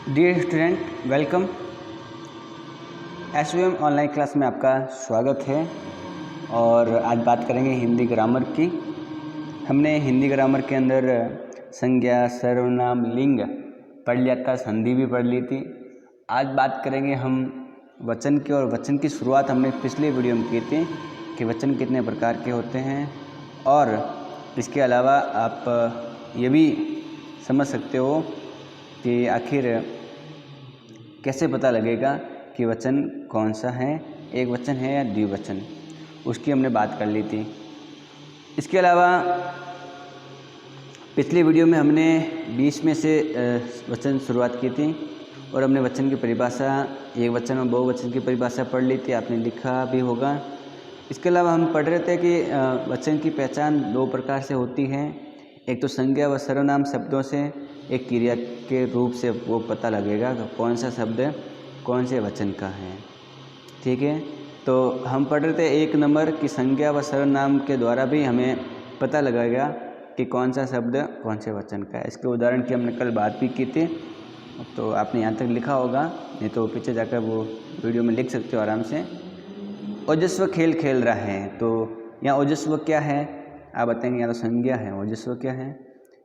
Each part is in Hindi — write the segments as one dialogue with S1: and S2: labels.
S1: Dear student, welcome. SVM online class में आपका स्वागत है। और आज बात करेंगे हिंदी ग्रामर की। हमने हिंदी ग्रामर के अंदर संज्ञा, सर्वनाम, लिंग पढ़ लिया था, संधि भी पढ़ ली थी। आज बात करेंगे हम वचन की, और वचन की शुरुआत हमने पिछले वीडियो में की थी कि वचन कितने प्रकार के होते हैं। और इसके अलावा आप ये भी समझ सकते हो कि आखिर कैसे पता लगेगा कि वचन कौन सा है, एक वचन है या द्विवचन, उसकी हमने बात कर ली थी। इसके अलावा पिछली वीडियो में हमने 20 में से वचन शुरुआत की थी और हमने वचन की परिभाषा, एक वचन और बहुवचन की परिभाषा पढ़ ली थी, आपने लिखा भी होगा। इसके अलावा हम पढ़ रहे थे कि वचन की पहचान दो प्रकार से होती है। एक तो संज्ञा व सर्वनाम शब्दों से, एक क्रिया के रूप से वो पता लगेगा कि कौन सा शब्द कौन से वचन का है। ठीक है, तो हम पढ़ रहे थे 1 नंबर की संज्ञा व सर्वनाम के द्वारा भी हमें पता लगेगा कि कौन सा शब्द कौन से वचन का है। इसके उदाहरण की हमने कल बात भी की थी, तो आपने यहाँ तक लिखा होगा, नहीं तो पीछे जाकर वो वीडियो में लिख सकते हो आराम से। ओजस्व खेल खेल रहा है, तो यहाँ ओजस्व क्या है आप बताएंगे। यहाँ तो संज्ञा है, ओजस्व क्या है,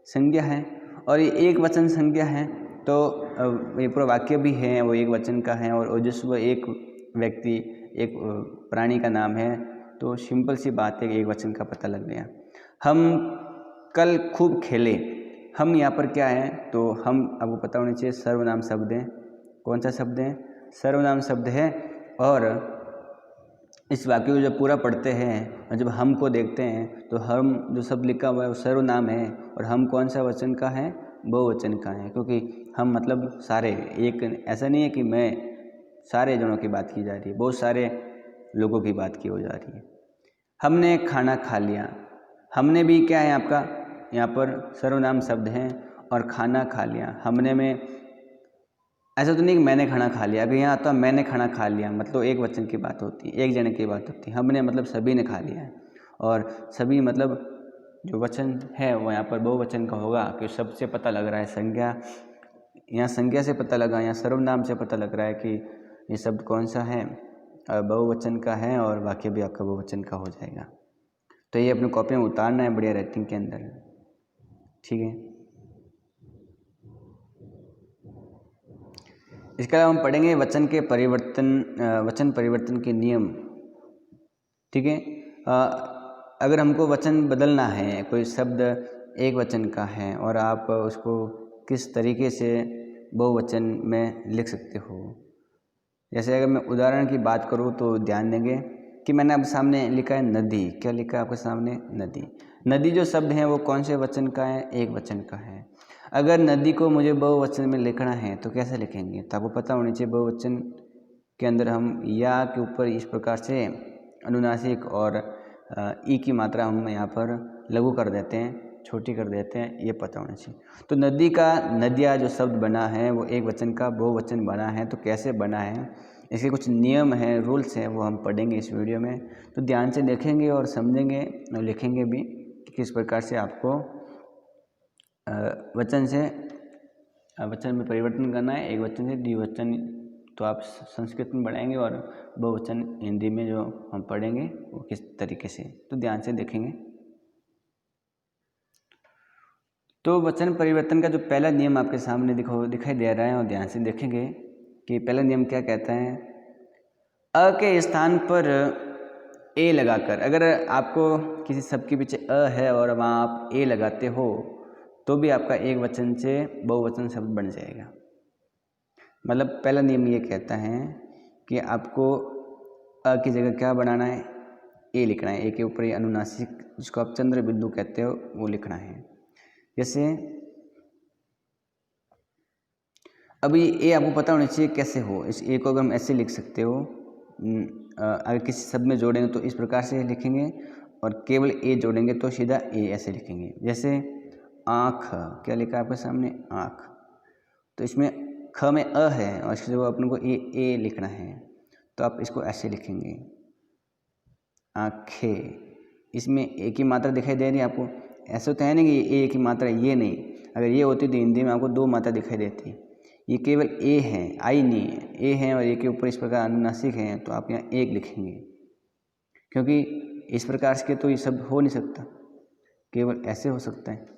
S1: संज्ञा है। और ये एक वचन संज्ञा है, तो ये पूरा वाक्य भी है वो एक वचन का है। और ओजस्व एक व्यक्ति, एक प्राणी का नाम है, तो सिंपल सी बात है, एक वचन का पता लग गया। हम कल खूब खेले, हम यहाँ पर क्या है, तो हम आपको पता होना चाहिए सर्वनाम शब्द है। कौन सा शब्द है, सर्वनाम शब्द है। और इस वाक्य को जब पूरा पढ़ते हैं और जब हम को देखते हैं, तो हम जो शब्द लिखा हुआ है वो सर्वनाम है। और हम कौन सा वचन का है, बहुवचन का है, क्योंकि हम मतलब सारे, एक ऐसा नहीं है कि मैं सारे जनों की बात की जा रही है, बहुत सारे लोगों की बात की हो जा रही है। हमने खाना खा लिया, हमने भी क्या है आपका यहाँ पर सर्वनाम शब्द है। और खाना खा लिया, हमने में ऐसा तो नहीं कि मैंने खाना खा लिया। अगर यहाँ आता मैंने खाना खा लिया, मतलब एक वचन की बात होती है, एक जने की बात होती है। हमने मतलब सभी ने खा लिया है, और सभी मतलब जो वचन है वो यहाँ पर बहुवचन का होगा, कि सबसे पता लग रहा है संज्ञा, यहाँ संज्ञा से पता लगा, यहाँ सर्वनाम से पता लग रहा है कि ये शब्द कौन सा है, बहुवचन का है, और वाक्य भी आपका बहुवचन का हो जाएगा। तो ये अपने कॉपी में उतारना है बढ़िया राइटिंग के अंदर, ठीक है। इसके अलावा हम पढ़ेंगे वचन के परिवर्तन, वचन परिवर्तन के नियम, ठीक है। अगर हमको वचन बदलना है, कोई शब्द एक वचन का है और आप उसको किस तरीके से बहुवचन में लिख सकते हो। जैसे अगर मैं उदाहरण की बात करूँ तो ध्यान देंगे कि मैंने अब सामने लिखा है नदी। क्या लिखा है आपके सामने, नदी। नदी जो शब्द है वो कौन से वचन का है, एक वचन का है। अगर नदी को मुझे बहुवचन में लिखना है तो कैसे लिखेंगे, तो आपको पता होना चाहिए बहुवचन के अंदर हम या के ऊपर इस प्रकार से अनुनासिक और ई की मात्रा हम यहाँ पर लघु कर देते हैं, छोटी कर देते हैं, ये पता होना चाहिए। तो नदी का, नदिया जो शब्द बना है वो एक वचन का बहुवचन बना है, तो कैसे बना है, इसके कुछ नियम हैं, रूल्स हैं, वो हम पढ़ेंगे इस वीडियो में। तो ध्यान से देखेंगे और समझेंगे और लिखेंगे भी कि किस प्रकार से आपको वचन से वचन में परिवर्तन करना है, एक वचन से द्विवचन। तो आप संस्कृत में पढ़ेंगे और बहुवचन हिंदी में जो हम पढ़ेंगे वो किस तरीके से, तो ध्यान से देखेंगे। तो वचन परिवर्तन का जो पहला नियम आपके सामने दिखाई दे रहा है, और ध्यान से देखेंगे कि पहला नियम क्या कहता है। अ के स्थान पर ए लगाकर, अगर आपको किसी शब्द के पीछे अ है और वहाँ आप ए लगाते हो, तो भी आपका एक वचन से बहुवचन शब्द बन जाएगा। मतलब पहला नियम ये कहता है कि आपको अ की जगह क्या बनाना है, ए लिखना है। ए के ऊपर ये अनुनासिक, जिसको आप चंद्र बिंदु कहते हो, वो लिखना है। जैसे अभी ए आपको पता होना चाहिए कैसे हो। इस ए को अगर हम ऐसे लिख सकते हो, अगर किसी शब्द में जोड़ेंगे तो इस प्रकार से लिखेंगे, और केवल ए जोड़ेंगे तो सीधा ए ऐसे लिखेंगे। जैसे आँख, क्या लिखा है आपके सामने, आँख। तो इसमें ख में अ है और इसकी जगह अपन को ए लिखना है, तो आप इसको ऐसे लिखेंगे, आँखें। इसमें ए की मात्रा दिखाई दे रही है आपको, ऐसा तो है नहीं कि ए की मात्रा ये नहीं। अगर ये होती तो हिंदी में आपको दो मात्रा दिखाई देती, ये केवल ए है, आई नहीं है, ए है और ए के ऊपर इस प्रकार अनुनासिक है, तो आप यहाँ एक लिखेंगे, क्योंकि इस प्रकार से तो ये शब्द हो नहीं सकता, केवल ऐसे हो सकता है।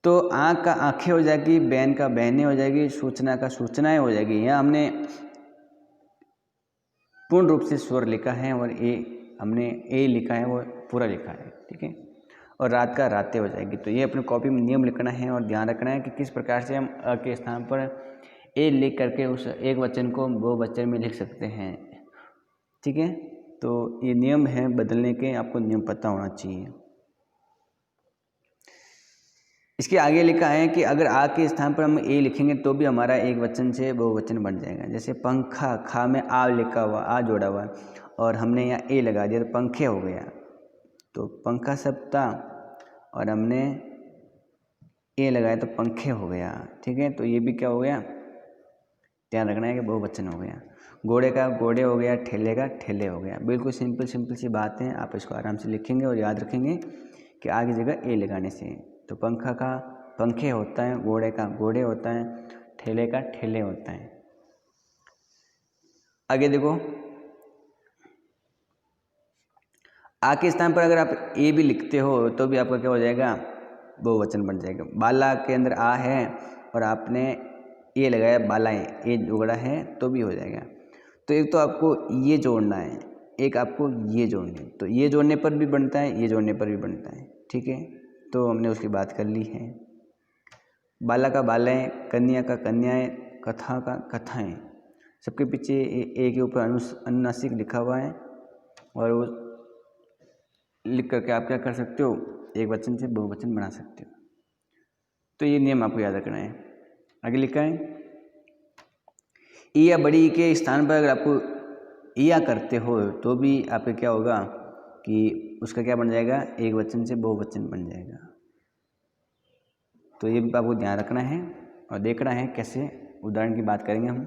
S1: तो आँख का आँखें हो जाएगी, बैन का बहनें हो जाएगी, सूचना का सूचनाएं हो जाएगी। यहाँ हमने पूर्ण रूप से स्वर लिखा है और हमने ए लिखा है, वो पूरा लिखा है, ठीक है। और रात का रातें हो जाएगी। तो ये अपने कॉपी में नियम लिखना है और ध्यान रखना है कि किस प्रकार से हम अ के स्थान पर ए लिख करके उस एक वचन को बहुवचन में लिख सकते हैं, ठीक है। तो ये नियम है बदलने के, आपको नियम पता होना चाहिए। इसके आगे लिखा है कि अगर आ के स्थान पर हम ए लिखेंगे तो भी हमारा एक वचन से बहुवचन बन जाएगा। जैसे पंखा, खा में आ लिखा हुआ, आ जोड़ा हुआ, और हमने यहाँ ए लगा दिया तो पंखे हो गया। तो पंखा शब्द था और हमने ए लगाया तो पंखे हो गया, ठीक है। तो ये भी क्या हो गया, ध्यान रखना है कि बहुवचन हो गया। घोड़े का घोड़े हो गया, ठेले का ठेले हो गया। बिल्कुल सिंपल सी बात है, आप इसको आराम से लिखेंगे और याद रखेंगे कि आगे जगह ए लगाने से। तो पंखा का पंखे होता है, घोड़े का घोड़े होता है, ठेले का ठेले होता है। आगे देखो, आ के स्थान पर अगर आप ए भी लिखते हो तो भी आपका क्या हो जाएगा, बहुवचन बन जाएगा। बाला के अंदर आ है और आपने ए लगाया, बालाएं, ए जोड़ा है तो भी हो जाएगा। तो एक तो आपको ये जोड़ना है, एक आपको ये जोड़ना है। तो ये जोड़ने पर भी बनता है, ये जोड़ने पर भी बनता है, ठीक है। तो हमने उसकी बात कर ली है। बाला का बालाएं, कन्या का कन्याएं, कथा का कथाएं, सबके पीछे ए के ऊपर अनुनासिक लिखा हुआ है और वो लिख करके आप क्या कर सकते हो, एक वचन से बहुवचन बना सकते हो। तो ये नियम आपको याद रखना है। आगे लिखा है, ई या बड़ी के स्थान पर अगर आपको या करते हो तो भी आपका क्या होगा कि उसका क्या बन जाएगा, एक वचन से बहुवचन बन जाएगा। तो ये भी आपको ध्यान रखना है और देखना है कैसे, उदाहरण की बात करेंगे हम।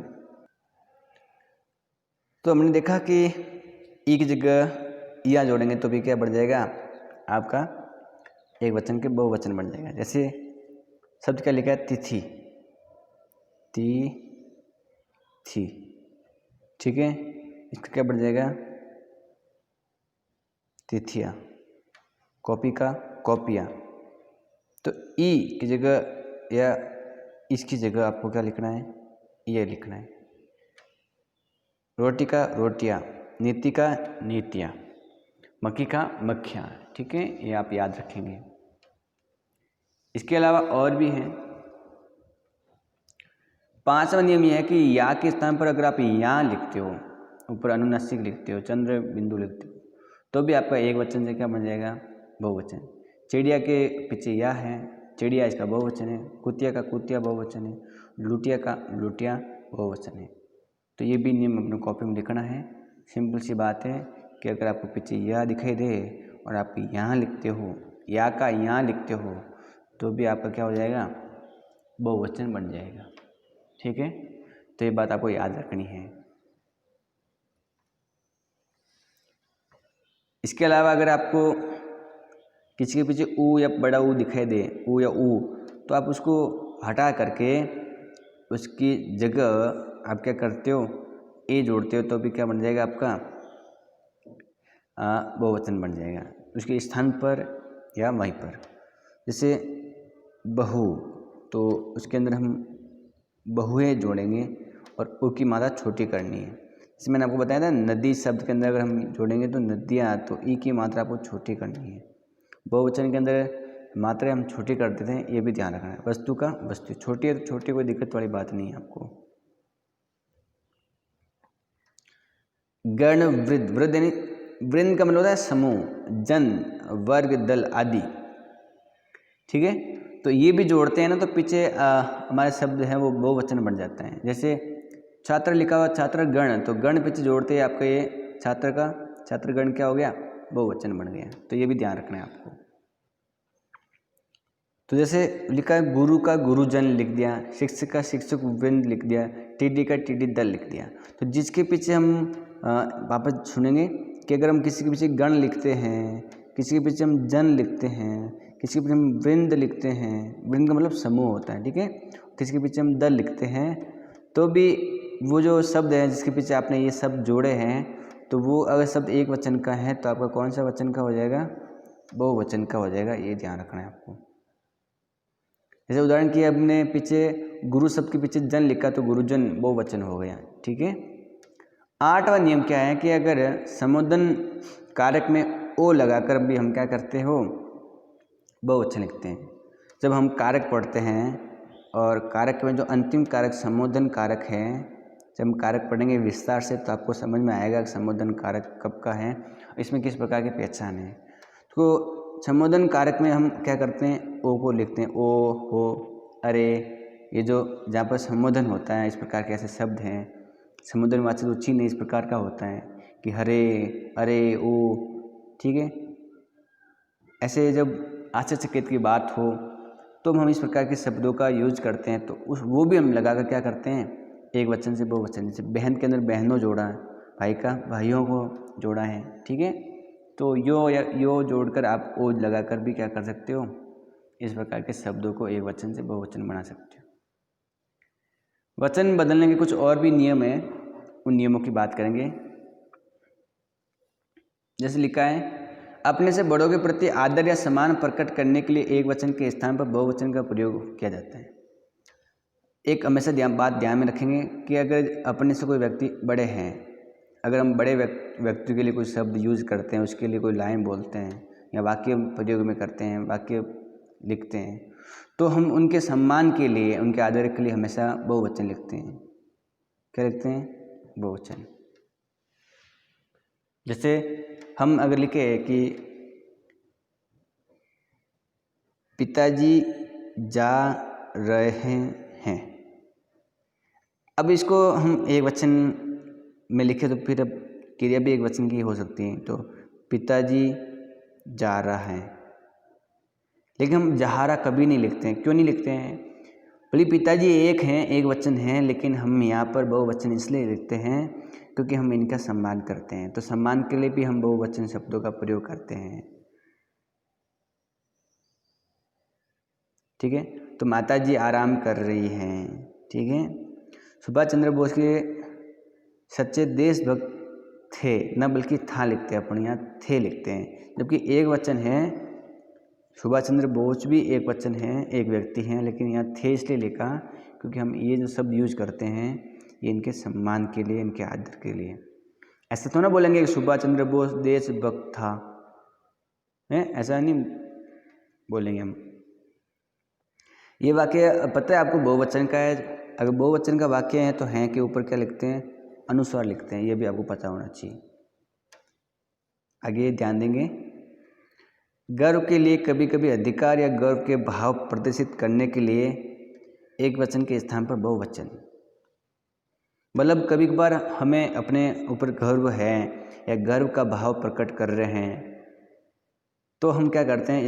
S1: तो हमने देखा कि ई की जगह या जोड़ेंगे तो भी क्या बढ़ जाएगा, आपका एक वचन के बहुवचन बन जाएगा। जैसे शब्द क्या लिखा है, तिथि, थी, ठीक है। इसका क्या बढ़ जाएगा, तिथिया। कॉपी का कॉपियाँ। तो ई की जगह या इसकी जगह आपको क्या लिखना है, ये लिखना है। रोटी का रोटियाँ, नीति का नीतियाँ, मक्खी का मक्खियाँ, ठीक है। ये आप याद रखेंगे। इसके अलावा और भी हैं। 5वां नियम यह है कि या के स्थान पर अगर आप यहाँ लिखते हो, ऊपर अनुनासिक लिखते हो, चंद्र बिंदु लिखते हो, तो भी आपका एक वचन से क्या बन जाएगा, बहुवचन। चिड़िया के पीछे या है, चिड़िया इसका बहुवचन है। कुतिया का कुतिया बहुवचन है। लुटिया का लुटिया बहुवचन है। तो ये भी नियम अपने कॉपी में लिखना है। सिंपल सी बात है कि अगर आपको पीछे या दिखाई दे और आप यहाँ लिखते हो, या का यहाँ लिखते हो, तो भी आपका क्या हो जाएगा, बहुवचन बन जाएगा, ठीक है। तो ये बात आपको याद रखनी है। इसके अलावा अगर आपको किसी के पीछे ऊ या बड़ा ऊ दिखाई दे, ऊ या ऊ, तो आप उसको हटा करके उसकी जगह आप क्या करते हो, ए जोड़ते हो, तो भी क्या बन जाएगा, आपका बहुवचन बन जाएगा उसके स्थान पर या वहीं पर। जैसे बहु, तो उसके अंदर हम बहुएं जोड़ेंगे और ऊ की मात्रा छोटी करनी है। जैसे मैंने आपको बताया था, नदी शब्द के अंदर अगर हम जोड़ेंगे तो नदियाँ, तो ई की मात्रा आपको छोटी करनी है। बहुवचन के अंदर मात्रा हम छोटी कर देते हैं, ये भी ध्यान रखना है। वस्तु का वस्तु, छोटी है तो छोटी, कोई दिक्कत वाली बात नहीं है आपको। गण वृद्ध, वृद्ध यानी वृंद का मतलब होता है समूह, जन, वर्ग, दल आदि, ठीक है। तो ये भी जोड़ते हैं ना, तो पीछे हमारे शब्द हैं वो बहुवचन बन जाता है। जैसे छात्र लिखा हुआ, छात्र गण, तो गण पीछे जोड़ते हैं आपका ये छात्र का छात्रगण क्या हो गया, बहुवचन बन गया। तो ये भी ध्यान रखना है आपको। तो जैसे लिखा है गुरु का गुरुजन लिख दिया, शिक्षक का शिक्षक वृंद लिख दिया, टीडी का टीडी दल लिख दिया। तो जिसके पीछे हम वापस सुनेंगे कि अगर हम किसी के पीछे गण लिखते हैं, किसी के पीछे हम जन लिखते हैं, किसी के पीछे हम वृंद लिखते हैं, वृंद का मतलब समूह होता है, ठीक है। किसी के पीछे हम दल लिखते हैं तो भी वो जो शब्द है जिसके पीछे आपने ये शब्द जोड़े हैं, तो वो अगर शब्द एक वचन का है तो आपका कौन सा वचन का हो जाएगा? बहुवचन का हो जाएगा। ये ध्यान रखना है आपको। जैसे उदाहरण की हमने पीछे गुरु शब्द के पीछे जन लिखा तो गुरुजन बहुवचन हो गया, ठीक है। 8वां नियम क्या है कि अगर संबोधन कारक में ओ लगाकर भी हम क्या करते हो? बहुवचन लिखते हैं। जब हम कारक पढ़ते हैं और कारक में जो अंतिम कारक संबोधन कारक है, जब हम कारक पढ़ेंगे विस्तार से तो आपको समझ में आएगा कि संबोधन कारक कब का है, इसमें किस प्रकार की पहचान है। तो संबोधन कारक में हम क्या करते हैं? ओ को लिखते हैं, ओ, हो, अरे, ये जो जहाँ पर संबोधन होता है, इस प्रकार के ऐसे शब्द हैं। संबोधनवाचक जो चिन्ह इस प्रकार का होता है कि हरे, अरे, ओ, ठीक है। ऐसे जब आश्चर्यचकित की बात हो तो हम इस प्रकार के शब्दों का यूज करते हैं, तो उस वो भी हम लगाकर क्या करते हैं? एक वचन से बहुवचन। जैसे बहन के अंदर बहनों जोड़ा है, भाई का भाइयों को जोड़ा है, ठीक है। तो यो या यो जोड़कर आप ओ लगाकर भी क्या कर सकते हो? इस प्रकार के शब्दों को एक वचन से बहुवचन बना सकते हो। वचन बदलने के कुछ और भी नियम हैं, उन नियमों की बात करेंगे। जैसे लिखा है, अपने से बड़ों के प्रति आदर या सम्मान प्रकट करने के लिए एक वचन के स्थान पर बहुवचन का प्रयोग किया जाता है। एक हमेशा बात ध्यान में रखेंगे कि अगर अपने से कोई व्यक्ति बड़े हैं, अगर हम बड़े व्यक्ति के लिए कोई शब्द यूज करते हैं, उसके लिए कोई लाइन बोलते हैं या वाक्य प्रयोग में करते हैं, वाक्य लिखते हैं, तो हम उनके सम्मान के लिए, उनके आदर के लिए हमेशा बहुवचन लिखते हैं। क्या लिखते हैं? बहुवचन। जैसे हम अगर लिखे कि पिताजी जा रहे हैं, अब इसको हम एक वचन में लिखे तो फिर अब क्रिया भी एक वचन की हो सकती है। तो पिताजी जा रहा है, लेकिन हम जा रहा कभी नहीं लिखते हैं। क्यों नहीं लिखते हैं? भले पिताजी एक हैं, एक वचन हैं, लेकिन हम यहाँ पर बहुवचन इसलिए लिखते हैं क्योंकि हम इनका सम्मान करते हैं। तो सम्मान के लिए भी हम बहुवचन शब्दों का प्रयोग करते हैं, ठीक है। तो माताजी आराम कर रही हैं, ठीक है। सुभाष चंद्र बोस के सच्चे देशभक्त थे, न बल्कि था लिखते हैं, अपन यहाँ थे लिखते हैं, जबकि एक वचन है। सुभाष चंद्र बोस भी एक वचन है, एक व्यक्ति हैं, लेकिन यहाँ थे इसलिए लिखा क्योंकि हम ये जो शब्द यूज करते हैं ये इनके सम्मान के लिए, इनके आदर के लिए। ऐसा तो ना बोलेंगे कि सुभाष चंद्र बोस देशभक्त था, है, ऐसा नहीं बोलेंगे हम। ये वाक्य पता है आपको बहुवचन का है। अगर बहुवचन का वाक्य है तो हैं के ऊपर क्या लिखते हैं? अनुस्वार लिखते हैं। ये भी आपको पता होना चाहिए। आगे ध्यान देंगे, गर्व के लिए कभी कभी अधिकार या गर्व के भाव प्रदर्शित करने के लिए एक वचन के स्थान पर बहुवचन। मतलब कभी कभार हमें अपने ऊपर गर्व है या गर्व का भाव प्रकट कर रहे हैं, तो हम क्या करते हैं?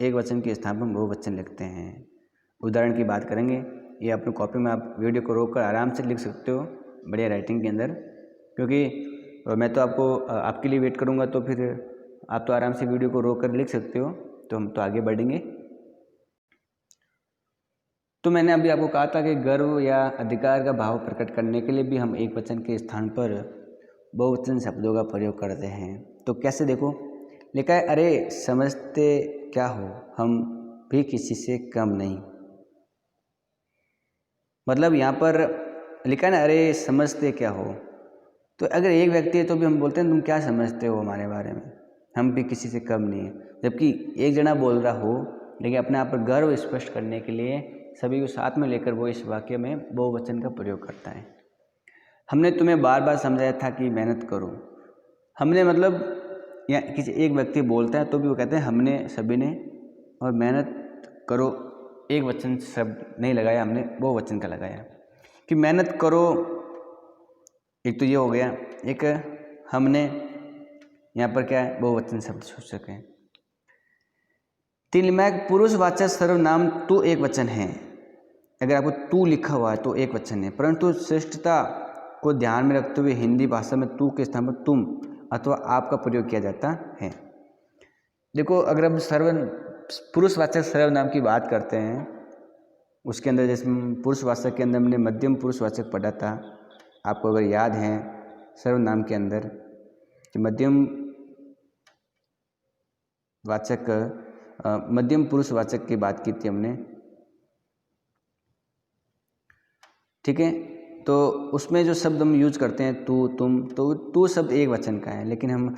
S1: एक वचन के स्थान पर बहुवचन लिखते हैं। उदाहरण की बात करेंगे, ये अपने कॉपी में आप वीडियो को रोक कर आराम से लिख सकते हो, बढ़िया राइटिंग के अंदर, क्योंकि मैं तो आपको आपके लिए वेट करूँगा, तो फिर आप तो आराम से वीडियो को रोक कर लिख सकते हो। तो हम तो आगे बढ़ेंगे। तो मैंने अभी आपको कहा था कि गर्व या अधिकार का भाव प्रकट करने के लिए भी हम एक वचन के स्थान पर बहुवचन शब्दों का प्रयोग करते हैं। तो कैसे? देखो, लिखा है, अरे समझते क्या हो, हम भी किसी से कम नहीं। मतलब यहाँ पर लिखा है ना, अरे समझते क्या हो। तो अगर एक व्यक्ति है तो भी हम बोलते हैं तुम क्या समझते हो हमारे बारे में, हम भी किसी से कम नहीं है। जबकि एक जना बोल रहा हो, लेकिन अपने आप पर गर्व स्पष्ट करने के लिए सभी को साथ में लेकर वो इस वाक्य में बहुवचन का प्रयोग करता है। हमने तुम्हें बार बार समझाया था कि मेहनत करो। हमने मतलब या किसी एक व्यक्ति बोलता है तो भी वो कहते हैं हमने, सभी ने, और मेहनत करो एक वचन शब्द नहीं लगाया, हमने बहुवचन का लगाया कि मेहनत करो। एक तो ये हो गया, एक हमने यहाँ पर क्या है? बहुवचन शब्द सूचक है। तीन में पुरुषवाचक सर्वनाम तू एक वचन है। अगर आपको तू लिखा हुआ है तो एक वचन है, परंतु श्रेष्ठता को ध्यान में रखते हुए हिंदी भाषा में तू के स्थान पर तुम अथवा आप का प्रयोग किया जाता है। देखो, अगर अब पुरुषवाचक सर्वनाम की बात करते हैं, उसके अंदर जैसे पुरुषवाचक के अंदर हमने मध्यम पुरुषवाचक पढ़ा था, आपको अगर याद है सर्वनाम के अंदर कि मध्यम पुरुषवाचक की बात की थी हमने, ठीक है। तो उसमें जो शब्द हम यूज करते हैं तू, तुम, तो तू शब्द एक वचन का है, लेकिन हम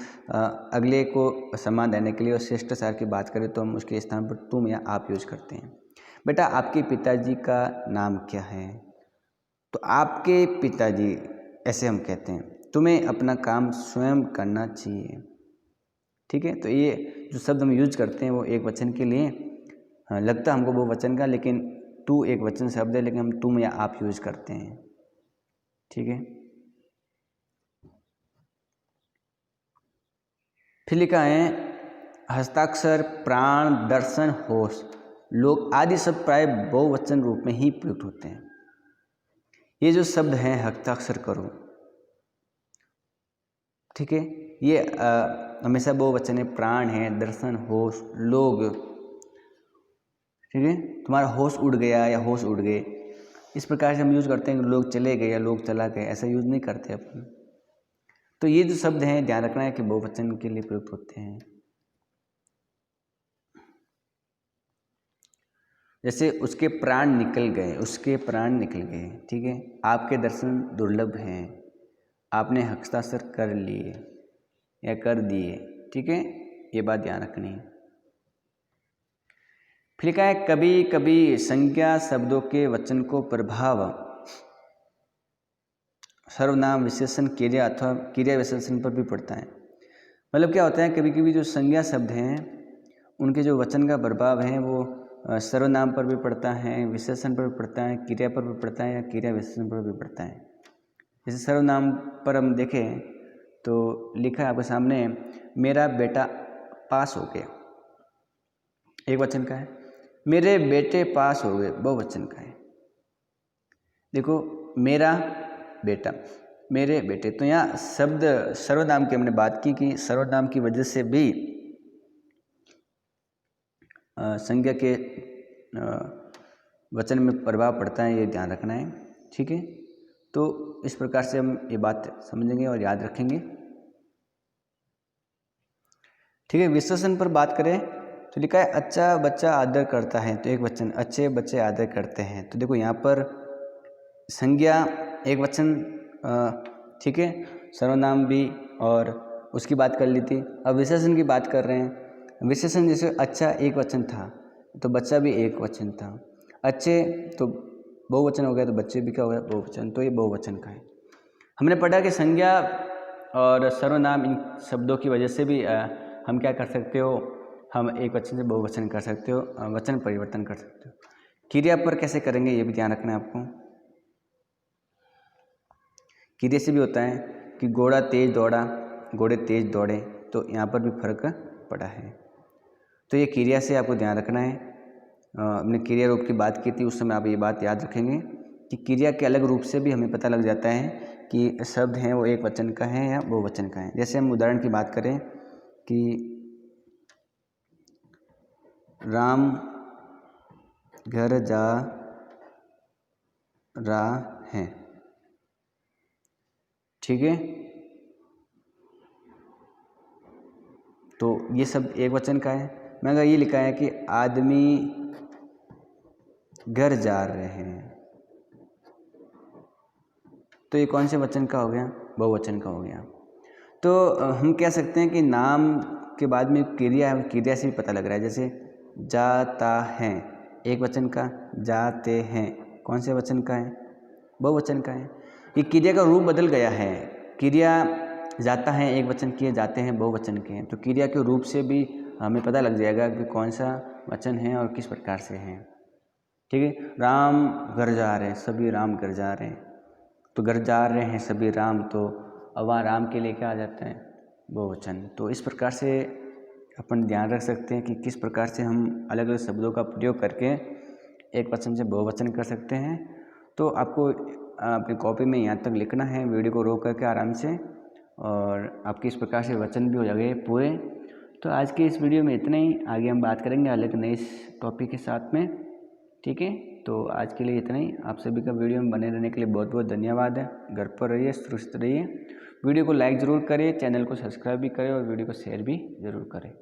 S1: अगले को सम्मान देने के लिए और शिष्टाचार की बात करें तो हम उसके स्थान पर तुम या आप यूज करते हैं। बेटा आपके पिताजी का नाम क्या है? तो आपके पिताजी ऐसे हम कहते हैं। तुम्हें अपना काम स्वयं करना चाहिए, ठीक है। तो ये जो शब्द हम यूज करते हैं वो एक वचन के लिए लगता हमको वो वचन का, लेकिन तू एक वचन शब्द है, लेकिन हम तुम या आप यूज करते हैं, ठीक है। फिर लिखा है हस्ताक्षर, प्राण, दर्शन, होश, लोग आदि शब्द प्राय बहुवचन रूप में ही प्रयुक्त होते हैं। ये जो शब्द हैं हस्ताक्षर करो, ठीक है, ये हमेशा बहुवचन है। प्राण है, दर्शन, होश, लोग, ठीक है, तुम्हारा होश उड़ गया या होश उड़ गए, इस प्रकार से हम यूज करते हैं कि लोग चले गए या लोग चला गए, ऐसा यूज नहीं करते अपन। तो ये जो शब्द हैं ध्यान रखना है कि बहुवचन के लिए प्रयुक्त होते हैं। जैसे उसके प्राण निकल गए, उसके प्राण निकल गए, ठीक है। आपके दर्शन दुर्लभ हैं, आपने हस्ताक्षर कर लिए या कर दिए, ठीक है, ये बात ध्यान रखनी है। फिर लिखा है कभी कभी संज्ञा शब्दों के वचन को प्रभाव सर्वनाम, विशेषण, क्रिया अथवा क्रिया विशेषण पर भी पड़ता है। मतलब क्या होता है, कभी कभी जो संज्ञा शब्द हैं उनके जो वचन का प्रभाव है वो सर्वनाम पर भी पड़ता है, विशेषण पर भी पड़ता है, क्रिया पर भी पड़ता है या क्रिया विशेषण पर भी पड़ता है। जैसे सर्वनाम पर हम देखें तो लिखा है आपके सामने, मेरा बेटा पास हो गया, एक वचन का है। मेरे बेटे पास हो गए, बहुवचन का है। देखो मेरा बेटा, मेरे बेटे, तो यहाँ शब्द सर्वनाम की हमने बात की कि सर्वनाम की वजह से भी संज्ञा के वचन में प्रभाव पड़ता है, ये ध्यान रखना है, ठीक है। तो इस प्रकार से हम ये बात समझेंगे और याद रखेंगे, ठीक है। विशेषण पर बात करें तो लिखा है अच्छा बच्चा आदर करता है, तो एक वचन, अच्छे बच्चे आदर करते हैं। तो देखो यहाँ पर संज्ञा एक वचन, ठीक है, सर्वनाम भी, और उसकी बात कर ली थी। अब विशेषण की बात कर रहे हैं। विशेषण जैसे अच्छा एक वचन था तो बच्चा भी एक वचन था, अच्छे तो बहुवचन हो गया तो बच्चे भी क्या हो गया, बहुवचन, तो ये बहुवचन का है। हमने पढ़ा कि संज्ञा और सर्वनाम इन शब्दों की वजह से भी हम क्या कर सकते हो, हम एक वचन से बहुवचन कर सकते हो, वचन परिवर्तन कर सकते हो। क्रिया पर कैसे करेंगे ये भी ध्यान रखना है आपको। क्रिया से भी होता है कि घोड़ा तेज दौड़ा, घोड़े तेज दौड़े, तो यहाँ पर भी फर्क पड़ा है। तो ये क्रिया से आपको ध्यान रखना है। हमने क्रिया रूप की बात की थी, उस समय आप ये बात याद रखेंगे कि क्रिया के अलग रूप से भी हमें पता लग जाता है कि शब्द हैं वो एक वचन का है या बहुवचन का है। जैसे हम उदाहरण की बात करें कि राम घर जा रहा है, ठीक है, तो ये सब एक वचन का है। मैं अगर ये लिखा है कि आदमी घर जा रहे हैं, तो ये कौन से वचन का हो गया, बहुवचन का हो गया। तो हम कह सकते हैं कि नाम के बाद में क्रिया है, क्रिया से भी पता लग रहा है। जैसे जाता है, एक वचन का, जाते हैं कौन से वचन का है, बहुवचन का है। ये क्रिया का रूप बदल गया है। क्रिया जाता है एक वचन की है, जाते हैं बहुवचन के हैं, तो क्रिया के रूप से भी हमें पता लग जाएगा कि कौन सा वचन है और किस प्रकार से है, ठीक है। राम घर जा रहे हैं, सभी राम घर जा रहे हैं, तो घर जा रहे हैं सभी राम, तो अब वहाँ राम के लिए क्या आ जाता है, बहुवचन। तो इस प्रकार से अपन ध्यान रख सकते हैं कि किस प्रकार से हम अलग अलग शब्दों का प्रयोग करके एक वचन से बहुवचन कर सकते हैं। तो आपको अपनी कॉपी में यहाँ तक लिखना है, वीडियो को रोक करके आराम से, और आपकी इस प्रकार से वचन भी हो जाएंगे पूरे। तो आज के इस वीडियो में इतना ही। आगे हम बात करेंगे अलग नए टॉपिक के साथ में, ठीक है। तो आज के लिए इतना ही। आप सभी का वीडियो में बने रहने के लिए बहुत बहुत धन्यवाद है। घर पर रहिए, सुरक्षित रहिए। वीडियो को लाइक ज़रूर करें, चैनल को सब्सक्राइब भी करें और वीडियो को शेयर भी ज़रूर करें।